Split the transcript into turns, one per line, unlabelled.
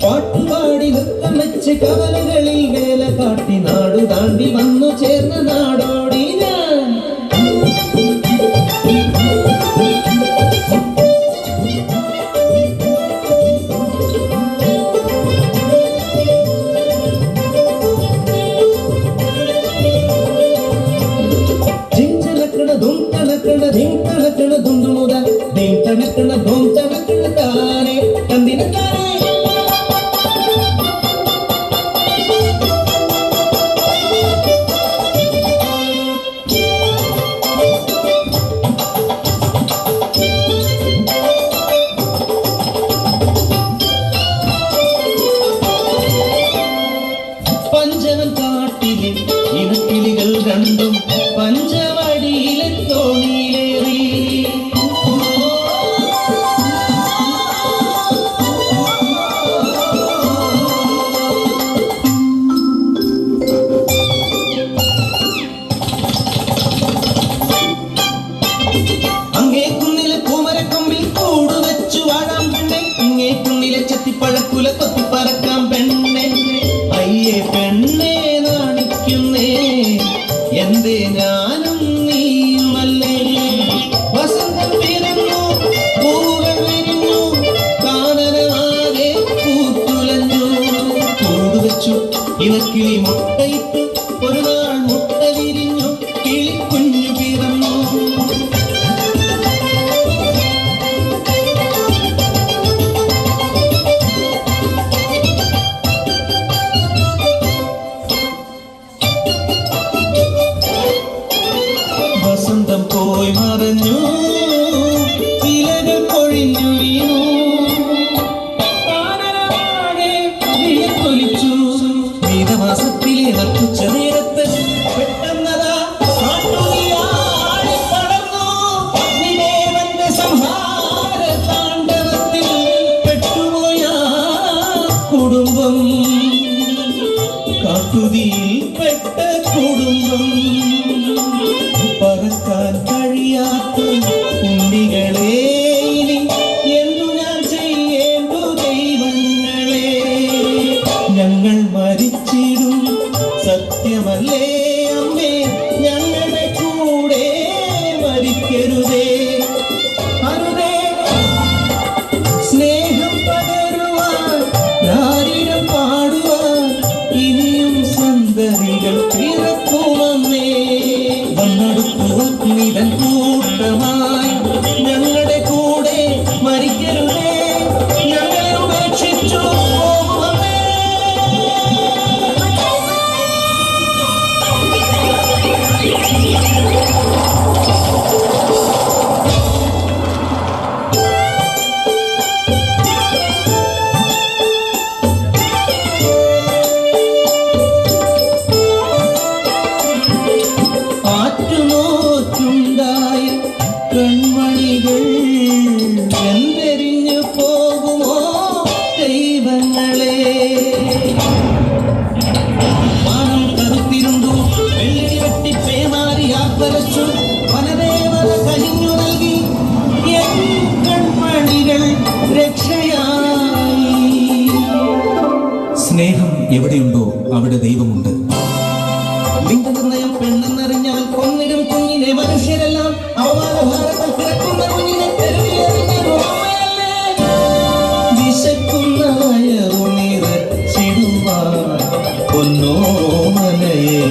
പാട്ടുപാടി നൃത്തം വെച്ച് കവലകളിൽ വേല കാട്ടി നാടു താണ്ടി വന്നു ചേർന്ന നാടോടി ഞാൻ. ജിഞ്ചനക്കണ ധും തണക്കണ ധിം തണക്കണ ധുന്തു മുതൽ ധിം തണക്കണ ധും തണക്കണ താനെ കന്ദിന താനെ. പഞ്ചവൻ കാട്ടിലെ ഇണക്കിളികൾ രണ്ടും പഞ്ചവടിയിലെ തോണിയിലേറി. അങ്ങേ കുന്നിലെ പൂമരക്കൊമ്പിൽ കൂടുവച്ചു വാഴാം പെണ്ണെ, ഇങ്ങേ കുന്നിലെ ചെത്തിപ്പഴക്കുല കൊത്തിപ്പറക്കാം പെണ്ണെ. അയ്യേ പെണ്ണെ നാണിക്കുന്നേ എന്തേ ഞാനും നീയുമല്ലേ. വസന്തം പിറന്നു പൂകൾ വിരിഞ്ഞു കാനനമാകെ പൂത്തുലഞ്ഞു. കൂടുവച്ചു ഇണക്കിളി മുട്ടയിട്ടു ഒരു നാൾ മുട്ട വിരിഞ്ഞു കിളിക്കുഞ്ഞു പിറന്നു. വസന്തം പോയി മറഞ്ഞു ഇലകൾ പൊഴിഞ്ഞു വീണു കാനനമാകെ വിയർത്തൊലിച്ചു. മീനമാസത്തിലെ നട്ടുച്ച നേരത്ത് പെട്ടെന്നതാ കാട്ടുതീയാടിപ്പടർന്നു. അഗ്നിദേവന്റെ സംഹാര താണ്ഡവത്തിൽ പെട്ടുപോയ കുടുംബം, കാട്ടുതീയിൽ പെട്ട കുടുംബം. പറക്കാൻ കഴിയാത്ത ഉണ്ണികളെ ഇനി എന്തു ഞാൻ ചെയ്യേണ്ടു ദൈവങ്ങളെ. ഞങ്ങൾ മരിച്ചിടും സത്യമല്ലേ അമ്മേ, ഞങ്ങളുടെ കൂടെ മരിക്കരുതേ. അരുതേ സ്നേഹം പകരുവാൻ ധാരിരം പാടുവാൻ ഇനിയും സന്തതികൾ പിറക്കുമമ്മേ. വന്നെടുക്കുവൻ കൂട്ടമായി ഞങ്ങളുടെ കൂടെ മരിക്കരുതേ, ഞങ്ങളെ ഉപേക്ഷിച്ചു പോകുമമ്മേ. ആറ്റുനോറ്റുണ്ടായ കൺമണികൾ എന്തെരിഞ്ഞു പോകുമോ ദൈവങ്ങളെ. വാനം കറുത്തിരുന്നു വെള്ളി വെട്ടി പേമാരി ആർത്തലച്ചു വനദേവത കനിഞ്ഞു നൽകി എൻ കൺമണികൾ രക്ഷയായി. സ്നേഹം എവിടെയുണ്ടോ അവിടെ ദൈവമുണ്ട്. ലിംഗനിർണയം പെണ്ണെന്നറിഞ്ഞാൽ കൊന്നിടും കുഞ്ഞിനെ മനുഷ്യരെല്ലാം. അവമാനഭാരങ്ങൾ പിറക്കുന്ന കുഞ്ഞിനെ തെരുവിലെറിഞ്ഞല്ലേ. വിശക്കുന്ന വയറു നിറച്ചിടുവാൻ പൊന്നോമനയെ